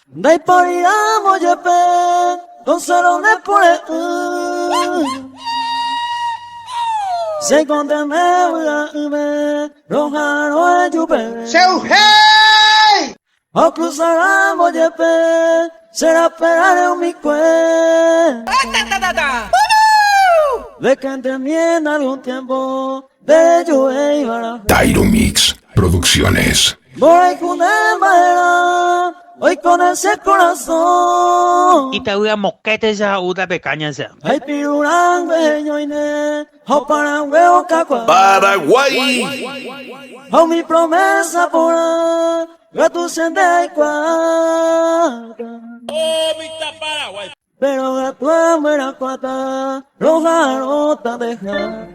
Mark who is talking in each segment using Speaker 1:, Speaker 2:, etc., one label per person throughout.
Speaker 1: Dai pariamo jepe, non sarò neppure se con te me rojano e jupe.
Speaker 2: Seu hey!
Speaker 1: O cruzaramo jepe, será esperar mi cue. De que entendiendo algún tiempo de yo e ibara.
Speaker 3: Tyro Mix Producciones.
Speaker 1: Voy con el madera, hoy con ese corazón.
Speaker 4: Y te voy a moquete esa uda pecaña esa.
Speaker 1: Ay, pirurán, beño y ne, o para huevo cacua.
Speaker 3: Paraguay.
Speaker 1: O mi promesa por ahí, que tú sientes cuaca.
Speaker 5: Oh, Mr. Paraguay.
Speaker 1: Pero que tú eres cuata, roja rota deja.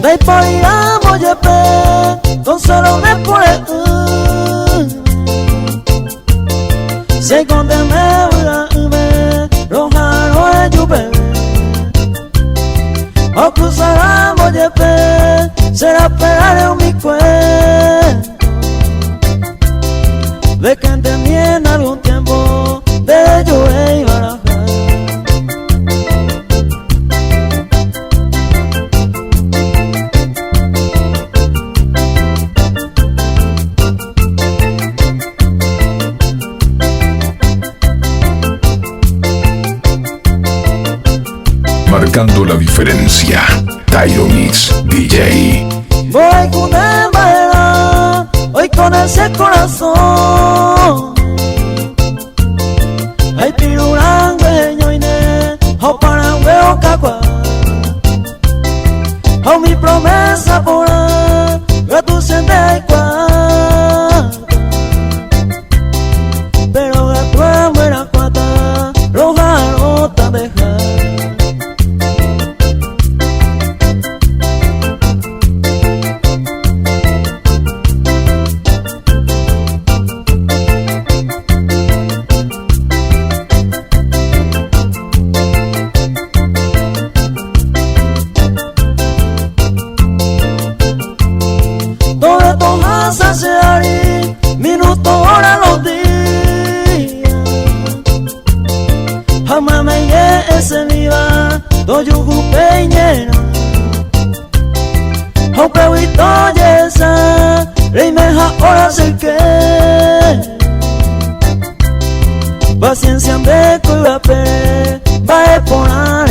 Speaker 1: Dai pariamo jepe, non solo me pure se con te me rojano e jupe. O cruzaramo jepe, será esperar mi cuento. De que entendí en algún tiempo de yo e ibaraja.
Speaker 3: Marcando la diferencia. Tyro Mix DJ.
Speaker 1: Voy con el madera, hoy con ese corazón. Ay, pirurán, beño y ne, o para huevo cacua. O mi promesa por ahí, que tú sientes cuata. Pero que tú eres cuata, roja rota deja. Minuto, hora, los días. Jamás me ese viva, doyugu peñera. Hombre huito yesa, rey meja hora se que. Paciencia de cuiva pe, va a poner.